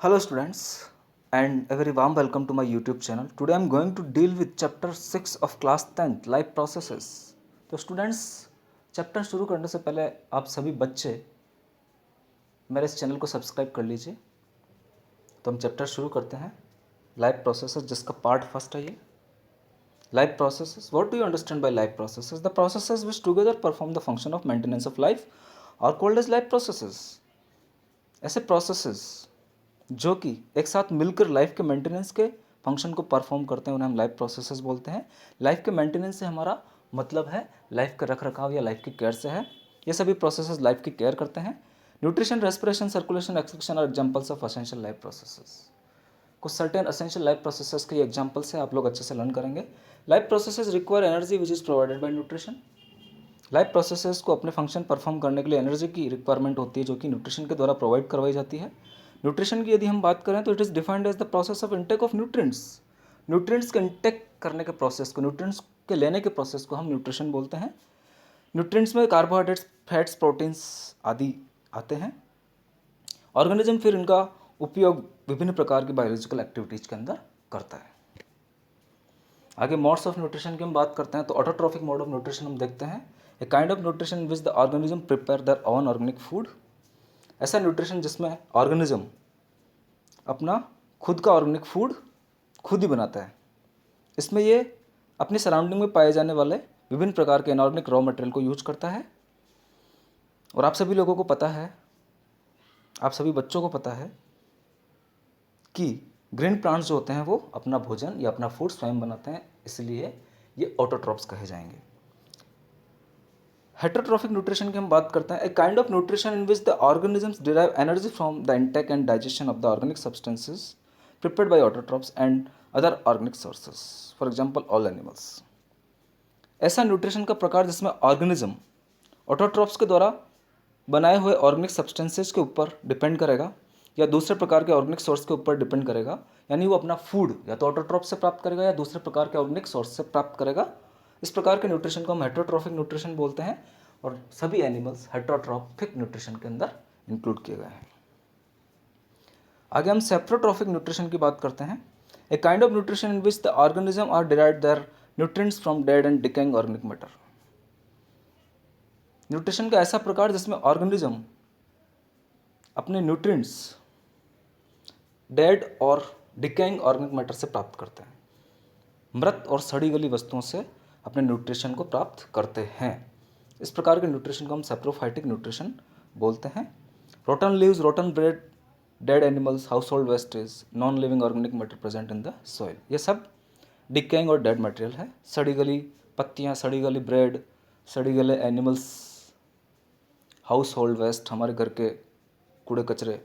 Hello students and a very warm welcome to my YouTube channel. Today I am going to deal with chapter 6 of class 10th life processes. तो students chapter शुरू करने से पहले आप सभी बच्चे मेरे इस चैनल को सब्सक्राइब कर लीजिए। तो हम चैप्टर शुरू करते हैं लाइफ प्रोसेसेस जिसका पार्ट फर्स्ट है ये life processes. What do you understand by life processes? The processes which together perform the function of maintenance of life are called as life processes. ऐसे प्रोसेसेस जो कि एक साथ मिलकर लाइफ के मेंटेनेंस के फंक्शन को परफॉर्म करते हैं उन्हें हम लाइफ प्रोसेसेस बोलते हैं. लाइफ के मेंटेनेंस से हमारा मतलब है लाइफ का रख रखाव या लाइफ की केयर से है. ये सभी प्रोसेसेस लाइफ की केयर करते हैं. Nutrition, respiration, circulation, excretion are examples of essential life processes. कुछ सर्टेन एसेंशियल लाइफ प्रोसेसेस के एग्जांपल्स है, आप लोग अच्छे से लर्न करेंगे. Life processes require energy which is provided by nutrition. Life processes को अपने फंक्शन परफॉर्म करने के लिए एनर्जी की रिक्वायरमेंट होती है जो कि न्यूट्रिशन के द्वारा प्रोवाइड करवाई जाती है. न्यूट्रिशन की यदि हम बात करें तो it is defined as the process of intake of nutrients. Nutrients के इंटेक करने के प्रोसेस को, न्यूट्रिएंट्स के लेने के प्रोसेस को हम न्यूट्रिशन बोलते हैं. न्यूट्रिएंट्स में कार्बोहाइड्रेट्स, फैट्स, प्रोटीन्स आदि आते हैं. ऑर्गेनिज्म फिर इनका उपयोग विभिन्न प्रकार की बायोलॉजिकल एक्टिविटीज़ के अंदर करता है. आगे मोड्स ऑफ न्यूट्रिशन की हम बात करते हैं तो ऑटोट्रॉफिक मोड ऑफ न्यूट्रिशन हम देखते हैं. A kind of nutrition which the organism prepare their own organic food. ऐसा न्यूट्रिशन जिसमें ऑर्गेनिज्म अपना खुद का ऑर्गेनिक फूड खुद ही बनाता है. इसमें ये अपनी सराउंडिंग में पाए जाने वाले विभिन्न प्रकार के इनऑर्गेनिक रॉ मटेरियल को यूज करता है. और आप सभी लोगों को पता है, आप सभी बच्चों को पता है कि ग्रीन प्लांट्स जो होते हैं वो अपना भोजन या अपना फूड स्वयं बनाते हैं, इसलिए ये ऑटोट्रॉप्स कहे जाएंगे. हेटरोट्रॉफिक न्यूट्रिशन की हम बात करते हैं. A kind of nutrition in which the organisms derive energy from the intake and digestion of the organic substances prepared by autotrophs and other organic sources, for example all animals. ऐसा nutrition का प्रकार जिसमें organism autotrophs के द्वारा बनाए हुए organic substances के ऊपर डिपेंड करेगा या दूसरे प्रकार के ऑर्गेनिक सोर्स के ऊपर डिपेंड करेगा. यानी वो अपना फूड या तो ऑटोट्रॉप से प्राप्त करेगा या दूसरे प्रकार के ऑर्गेनिक सोर्स से प्राप्त करेगा. इस प्रकार के न्यूट्रिशन को हम हेटरोट्रॉफिक न्यूट्रिशन बोलते हैं और सभी एनिमल्स हेटरोट्रॉफिक न्यूट्रिशन के अंदर इंक्लूड किए गए हैं. आगे हम सेप्रोट्रॉफिक न्यूट्रिशन की बात करते हैं. A kind of nutrition in which the organism are derived their nutrients from dead and decaying organic matter. न्यूट्रिशन का ऐसा प्रकार जिसमें ऑर्गेनिज्म अपने न्यूट्रिएंट्स डेड और डिकेइंग ऑर्गेनिक मैटर से प्राप्त करते हैं. मृत और सड़ी गली वस्तुओं से अपने न्यूट्रिशन को प्राप्त करते हैं. इस प्रकार के न्यूट्रिशन को हम सेप्रोफाइटिक न्यूट्रिशन बोलते हैं. Rotten leaves, rotten bread, dead animals, house hold wastage, non living organic matter present in the soil, ये सब डिकेइंग और डेड मटेरियल है. सड़ी गली पत्तियाँ, सड़ी गली ब्रेड, सड़ी गले एनिमल्स, हाउस होल्ड वेस्ट, हमारे घर के कूड़े कचरे,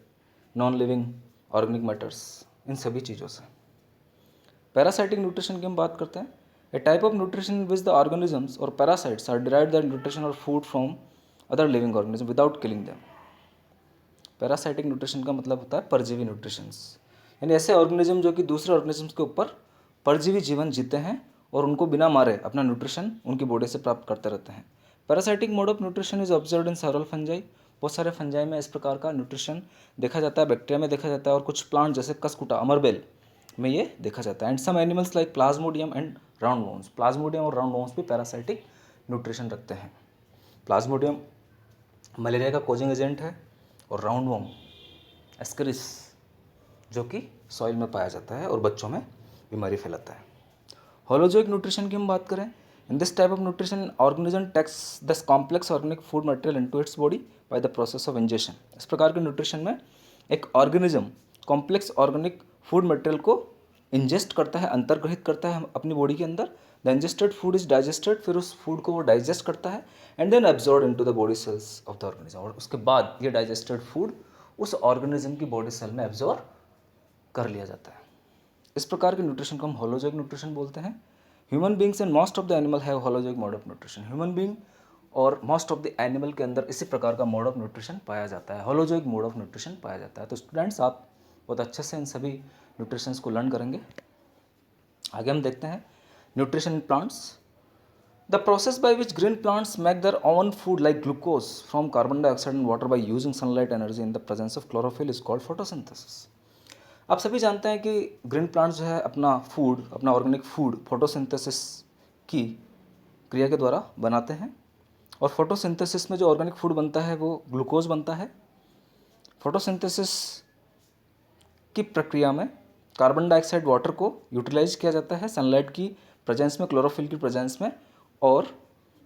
नॉन लिविंग ऑर्गेनिक मैटर्स, इन सभी चीज़ों से. पैरासाइटिक न्यूट्रिशन की हम बात करते हैं. A type of nutrition which the organisms और parasites are derived their nutrition और food from other living organism without killing them. Parasitic nutrition का मतलब होता है परजीवी न्यूट्रिशंस, यानी ऐसे ऑर्गेनिज्म जो कि दूसरे ऑर्गेनिजम्स के ऊपर परजीवी जीवन जीते हैं और उनको बिना मारे अपना न्यूट्रिशन उनकी बॉडी से प्राप्त करते रहते हैं. Parasitic mode of nutrition is observed in several fungi. बहुत सारे फंजाई में इस प्रकार का न्यूट्रिशन देखा जाता है, बैक्टीरिया में देखा जाता है और कुछ प्लांट जैसे कसकुटा, अमरबेल में ये देखा जाता है. And some animals like plasmodium and round worms. Plasmodium और राउंड वॉर्म्स भी पैरासाइटिक न्यूट्रिशन रखते हैं. प्लाज्मोडियम मलेरिया का कोजिंग एजेंट है और राउंड वॉर्म एस्करिस जो कि सॉइल में पाया जाता है और बच्चों में बीमारी फैलाता है. होलोजोइक न्यूट्रिशन की हम बात करें. In this type of nutrition organism takes the complex organic food material into its body by the process of ingestion. इस प्रकार के न्यूट्रिशन में एक organism complex organic food material को इंजेस्ट करता है, अंतर्ग्रहित करता है अपनी बॉडी के अंदर. The ingested food is digested, फिर उस फूड को वो डाइजेस्ट करता है and then absorb into the body cells of the organism. और उसके बाद ये डाइजेस्टेड फूड उस ऑर्गेनिज्म की बॉडी सेल में एब्जॉर्ब कर लिया जाता है. इस प्रकार के न्यूट्रिशन को हम होलोजोइक न्यूट्रिशन बोलते हैं. Human beings and most of the animal have holozoic mode of nutrition. Human being और मोस्ट ऑफ द एनिमल के अंदर इसी प्रकार का मोड ऑफ न्यूट्रिशन पाया जाता है, होलोजोइक मोड ऑफ न्यूट्रिशन पाया जाता है. तो स्टूडेंट्स आप बहुत अच्छे से इन सभी न्यूट्रिशंस को लर्न करेंगे. आगे हम देखते हैं nutrition in plants. The process by which green plants make their own food like glucose from carbon dioxide and water by using sunlight energy in the presence of chlorophyll is called photosynthesis. आप सभी जानते हैं कि green plants जो है अपना food, अपना organic food photosynthesis की क्रिया के द्वारा बनाते हैं। और फोटोसिंथेसिस में जो ऑर्गेनिक फूड बनता है वो ग्लूकोज बनता है। फोटोसिंथेसिस की प्रक्रिया में कार्बन डाइऑक्साइड वाटर को यूटिलाइज किया जाता है सनलाइट की प्रेजेंस में, क्लोरोफिल की प्रेजेंस में, और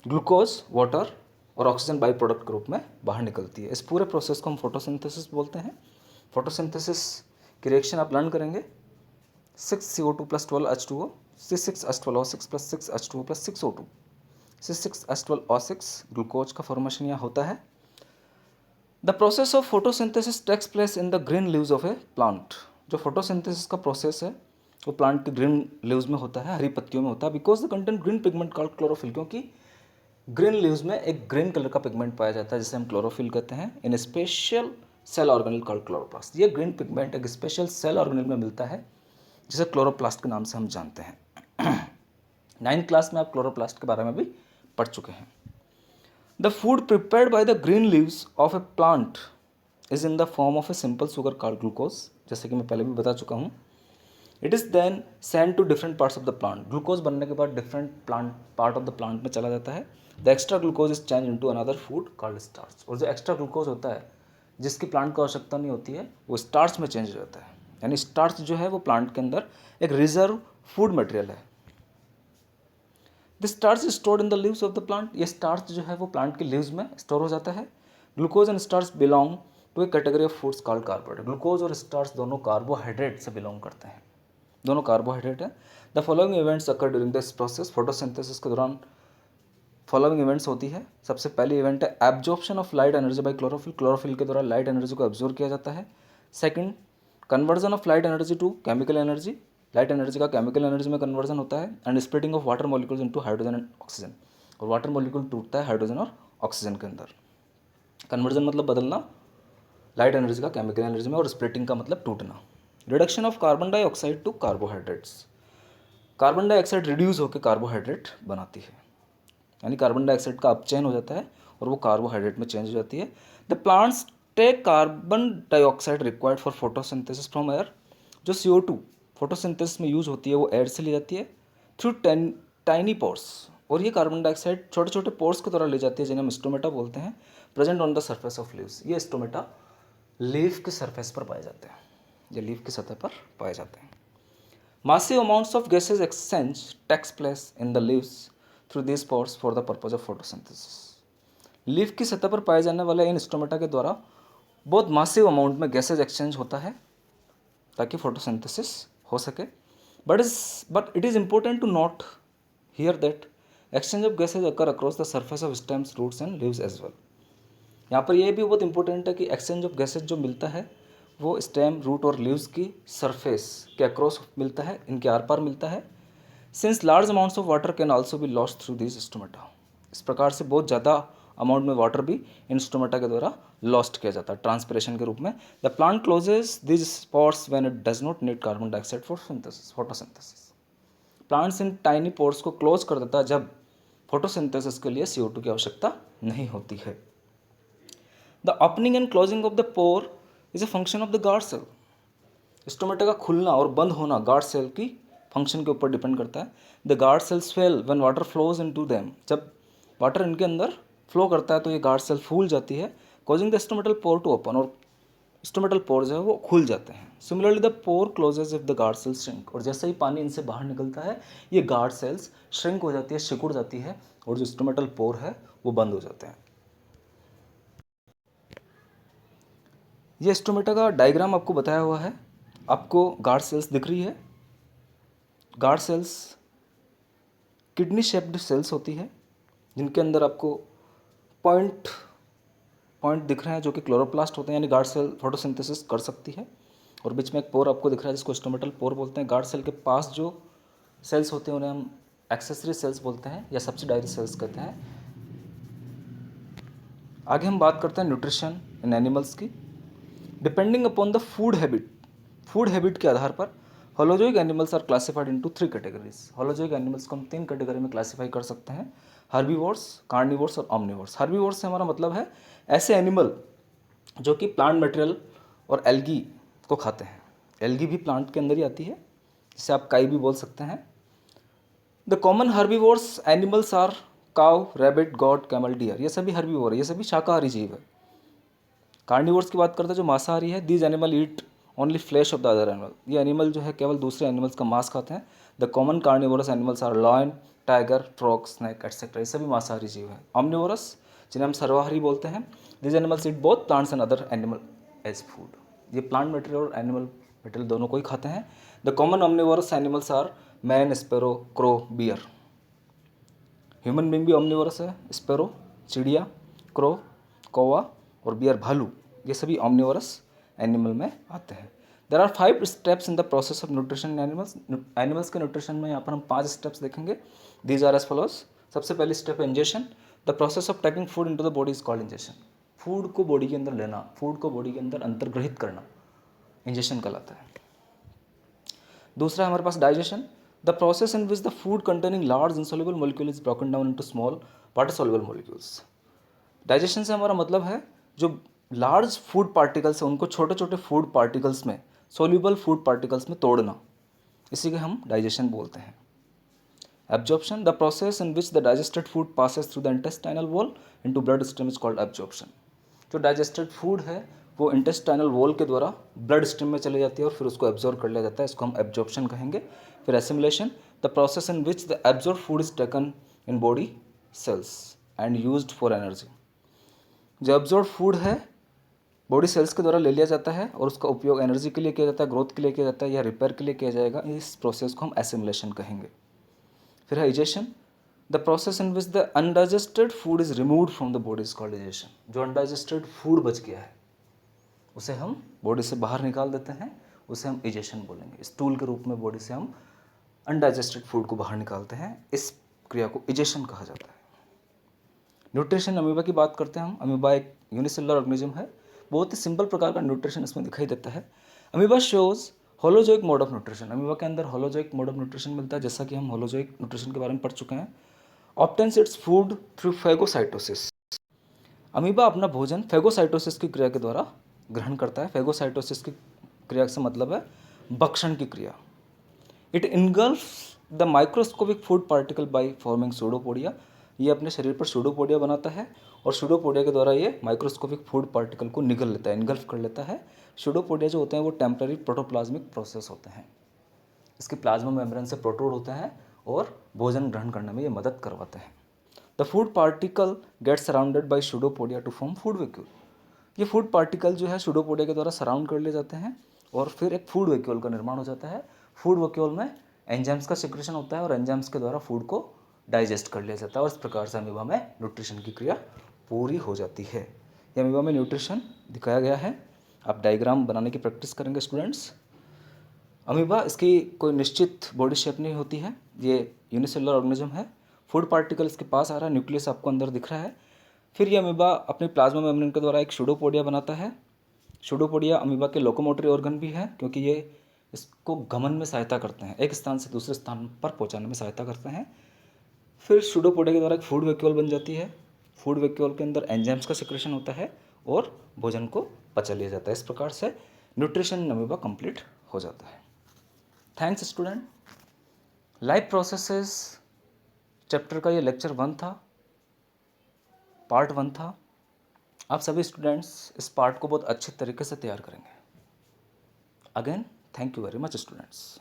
ग्लूकोज वाटर और ऑक्सीजन बाई प्रोडक्ट के रूप में बाहर निकलती है। इस पूरे प्रोसेस को हम फोटोसिंथेसिस बोलते हैं। फोटोसिंथेसिस की रिएक्शन आप लर्न करेंगे 6CO2 + 12H2O, C6H12O6 + 6H2O + 6O2, C6H12O6 glucose का फॉर्मेशन यहाँ होता है। The process of photosynthesis takes place in the green leaves of a plant. जो फोटोसिंथेसिस का प्रोसेस है वो प्लांट के ग्रीन लीव्स में होता है, हरी पत्तियों में होता है। Because the content green pigment called chlorophyll, क्योंकि ग्रीन लीव्स में एक ग्रीन कलर का पिगमेंट पाया जाता है जिसे हम क्लोरोफिल कहते हैं, in special cell organelle called chloroplast. ये ग्रीन पिगमेंट एक स्पेशल सेल ऑर्गेनेल में मिलता है जिसे क्लोरोप्लास्ट के नाम से हम जानते हैं। 9th क्लास में आप क्लोरोप्लास्ट के बारे में भी पढ़ चुके हैं। The food prepared by the green leaves of a plant is in the form of a simple sugar called glucose, जैसे कि मैं पहले भी बता चुका हूँ। It is then send to different parts of the plant. Glucose बनने के बाद different part of the plant में चला जाता है। The extra glucose is change into another food called starch. और जो एक्स्ट्रा ग्लूकोज होता है जिसकी प्लांट को आवश्यकता नहीं होती है वो स्टार्च में चेंज हो जाता है। यानी स्टार्च जो है वो प्लांट के अंदर एक रिजर्व फूड मटेरियल है। This starch is stored in the leaves of the plant. ये स्टार्च जो है वो प्लांट के लीव्स में स्टोर हो जाता है। Glucose and starch belong to a category of foods called carbohydrate. Glucose और स्टार्च दोनों कार्बोहाइड्रेट से बिलोंग करते हैं, दोनों कार्बोहाइड्रेट है। The following events occur during this process. Photosynthesis के दौरान फॉलोइंग इवेंट्स होती है। सबसे पहली इवेंट है absorption of light energy by chlorophyll. Chlorophyll के द्वारा लाइट एनर्जी को एब्जॉर्ब किया जाता है। Second, conversion of light energy to chemical energy. Light energy का केमिकल एनर्जी में कन्वर्जन होता है। And splitting of water molecules into hydrogen and oxygen. और वाटर मॉलिक्यूल टूटता है हाइड्रोजन और ऑक्सीजन के अंदर। कन्वर्जन मतलब बदलना लाइट एनर्जी का केमिकल एनर्जी में, और स्प्लिटिंग का मतलब टूटना। Reduction of carbon dioxide to carbohydrates. Carbon dioxide reduce होकर कार्बोहाइड्रेट बनाती है, यानी कार्बन डाइऑक्साइड का अपचयन हो जाता है और वो कार्बोहाइड्रेट में चेंज हो जाती है। The plants take carbon dioxide required for photosynthesis from air. जो CO2 फोटोसिंथेसिस में यूज होती है वो एयर से ली जाती है थ्रू टाइनी पोर्स। और ये कार्बन डाइऑक्साइड छोटे छोटे पोर्स के द्वारा ली जाती है जिन्हें हम स्टोमेटा बोलते हैं, present on the surface of leaves. ये स्टोमेटा लीफ के सरफेस पर पाए जाते हैं, ये लीफ की सतह पर पाए जाते हैं। Massive amounts of gases exchange takes place in the leaves through these pores for the purpose of photosynthesis. Leaf की सतह पर पाए जाने वाले इन स्टोमेटा के द्वारा बहुत मासिव अमाउंट में गैसेज एक्सचेंज होता है ताकि फोटोसिंथेसिस हो सके। But it is important to note here that exchange of gases occur across the surface of stems, roots and leaves as well. यहाँ पर यह भी बहुत इंपॉर्टेंट है कि एक्सचेंज ऑफ गैसेज जो मिलता है वो स्टेम, रूट और लीव्स की सरफेस के अक्रॉस मिलता है, इनके आर पार मिलता है। Since large amounts of water can also be lost through this stomata. इस प्रकार से बहुत ज़्यादा अमाउंट में वाटर भी इन स्टोमेटा के द्वारा लॉस्ट किया जाता है ट्रांसपिरेशन के रूप में। The plant closes this spots when it does not need carbon dioxide for photosynthesis. Plants इन टाइनी पोर्स को क्लोज कर देता है जब फोटोसिंथेसिस के लिए CO2 की आवश्यकता नहीं होती है। The opening and closing of the pore is a function of the guard cell. Stomata का खुलना और बंद होना गार्ड सेल की फंक्शन के ऊपर डिपेंड करता है। The guard cell swell when water flows into them. जब वाटर इनके अंदर फ्लो करता है तो ये गार्ड सेल फूल जाती है, causing the stomatal pore to open. और स्टोमेटल पोर जो है वो खुल जाते हैं। Similarly the pore closes if the guard cells shrink. और जैसे ही पानी इनसे बाहर निकलता है ये गार्ड सेल्स श्रिंक हो जाती है, सिकुड़ जाती है, और जो स्टोमेटल पोर है वो बंद हो जाते हैं। ये स्टोमेटा का डायग्राम आपको बताया हुआ है। आपको गार्ड सेल्स दिख रही है। Guard cells kidney shaped cells होती है जिनके अंदर आपको पॉइंट दिख रहे हैं जो कि क्लोरोप्लास्ट होते हैं, यानी गार्ड सेल फोटोसिंथेसिस कर सकती है। और बीच में एक पोर आपको दिख रहा है जिसको स्टोमेटल पोर बोलते हैं। गार्ड सेल के पास जो सेल्स होते हैं उन्हें हम एक्सेसरी सेल्स बोलते हैं या सब्सिडायरी सेल्स कहते हैं। आगे हम बात करते हैं न्यूट्रिशन इन एनिमल्स की। Depending upon the food habit के आधार पर holozoic animals are classified into 3 categories. Holozoic animals को हम 3 कैटेगरी में क्लासीफाई कर सकते हैं, हर्बीवोर्स, कार्निवोर्स और ऑमनिवोर्स। हर्बीवोर्स से हमारा मतलब है ऐसे एनिमल जो कि प्लांट मटेरियल और एल्गी को खाते हैं, एल्गी भी प्लांट के अंदर ही आती है, जिसे आप काई भी बोल सकते हैं। The common herbivores animals are cow, rabbit, goat, camel, deer. ये सभी हर्बीवोर है, ये सभी शाकाहारी जीव है। कार्निवोर्स की बात करते हैं जो मांसाहारी है। These animal eat only flesh of the other animal. ये एनिमल जो है केवल दूसरे एनिमल्स का मांस खाते हैं। The common carnivorous animals are lion, tiger, frog, snake etcetera. ये सभी मांसाहारी जीव हैं। ऑमनिवोरस जिन्हें हम सर्वाहारी बोलते हैं। This animals eat both plants and other animal as food. ये प्लांट मटेरियल और एनिमल मटेरियल दोनों को ही खाते हैं। The common omnivorous animals are man, sparrow, crow, bear. Human being भी ऑमनिवोरस है। स्पैरो चिड़िया, क्रो कौवा और बियर भालू, ये सभी ऑमनिवोरस एनिमल में आते हैं। There are 5 steps in the process of nutrition in animals. Animals के न्यूट्रिशन में यहाँ पर हम 5 स्टेप्स देखेंगे। These are as follows. सबसे पहली स्टेप है ingestion. The process of taking food into the body is called ingestion. Food को बॉडी के अंदर लेना, फूड को बॉडी के अंदर अंतर्ग्रहित करना इंजेशन कहलाता है। दूसरा है हमारे पास digestion. The process in which the food containing large insoluble molecule is broken down into small water soluble molecules. Digestion से हमारा मतलब है जो लार्ज फूड पार्टिकल्स हैं उनको छोटे छोटे फूड पार्टिकल्स में, सोल्यूबल फूड पार्टिकल्स में तोड़ना, इसी को हम डाइजेशन बोलते हैं। Absorption, the process in which the digested food passes through the intestinal wall into blood stream is called absorption. जो डाइजेस्टेड फूड है वो इंटेस्टाइनल वॉल के द्वारा ब्लड स्ट्रीम में चली जाती है और फिर उसको एब्जॉर्ब कर लिया जाता है, इसको हम एब्जॉर्प्शन कहेंगे। फिर assimilation, the process in which the absorb food is taken in body cells and used for energy. जो एब्जॉर्ब फूड है बॉडी सेल्स के द्वारा ले लिया जाता है और उसका उपयोग एनर्जी के लिए किया जाता है, ग्रोथ के लिए किया जाता है या रिपेयर के लिए किया जाएगा। इस प्रोसेस को हम एसिमिलेशन कहेंगे। फिर है egestion, the process in which the undigested food is removed from the body is called egestion. जो अनडाइजेस्टेड फूड बच गया है उसे हम बॉडी से बाहर निकाल देते हैं, उसे हम इजेशन बोलेंगे। स्टूल के रूप में बॉडी से हम अनडाइजेस्टेड फूड को बाहर निकालते हैं, इस क्रिया को इजेशन कहा जाता है। न्यूट्रिशन, अमीबा की बात करते हैं हम। अमीबा एक यूनिसेलुलर ऑर्गेनिज्म है। बहुत ही सिंपल प्रकार का न्यूट्रिशन इसमें दिखाई देता है। Amoeba shows holozoic mode of nutrition. Amoeba के अंदर होलोजोइक मोड ऑफ न्यूट्रिशन मिलता है, जैसा कि हम होलोजोइक न्यूट्रिशन के बारे में पढ़ चुके हैं। Obtains its food through phagocytosis. Amoeba अपना भोजन फेगोसाइटोसिस की क्रिया के द्वारा ग्रहण करता है। फेगोसाइटोसिस की क्रिया से मतलब है भक्षण की क्रिया। It engulfs the microscopic food particle by forming pseudopodia. ये अपने शरीर पर सूडोपोडिया बनाता है और सूडोपोडिया के द्वारा ये माइक्रोस्कोपिक फूड पार्टिकल को निगल लेता है, इनगल्फ कर लेता है। सूडोपोडिया जो होते हैं वो टेम्पररी प्रोटोप्लाज्मिक प्रोसेस होते हैं। इसके प्लाज्मा मेम्ब्रेन से प्रोटोड होते हैं और भोजन ग्रहण करने में ये मदद करवाते हैं। The food particle get surrounded by pseudopodia to form food vacuole. ये फूड पार्टिकल जो है सूडोपोडिया के द्वारा सराउंड कर लिए जाते हैं और फिर एक फूड वैक्यूल का निर्माण हो जाता है। फूड वैक्यूल में एंजाइम्स का सिक्रेशन होता है और एंजाइम्स के द्वारा फूड को डाइजेस्ट कर लिया जाता है और इस प्रकार से अमीबा में न्यूट्रिशन की क्रिया पूरी हो जाती है। ये अमीबा में न्यूट्रिशन दिखाया गया है। आप डायग्राम बनाने की प्रैक्टिस करेंगे स्टूडेंट्स। अमीबा, इसकी कोई निश्चित बॉडी शेप नहीं होती है, ये यूनिसेलुलर ऑर्गेनिज्म है। फूड पार्टिकल इसके पास आ रहा है, न्यूक्लियस आपको अंदर दिख रहा है। फिर ये अमीबा अपने प्लाज्मा मेम्ब्रेन के द्वारा एक सूडोपोडिया बनाता है। सूडोपोडिया अमीबा के लोकोमोटरी ऑर्गन भी है, क्योंकि ये इसको गमन में सहायता करते हैं, एक स्थान से दूसरे स्थान पर पहुंचाने में सहायता करते हैं। फिर सूडोपोडिया के द्वारा एक फूड वैक्यूल बन जाती है। फूड वैक्यूल के अंदर एंजाइम्स का सिक्रेशन होता है और भोजन को पचा लिया जाता है। इस प्रकार से न्यूट्रिशन इन अमीबा कंप्लीट हो जाता है। Thanks student. Life processes chapter का ये लेक्चर 1 था, पार्ट 1 था। आप सभी स्टूडेंट्स इस पार्ट को बहुत अच्छे तरीके से तैयार करेंगे। Again thank you very much students.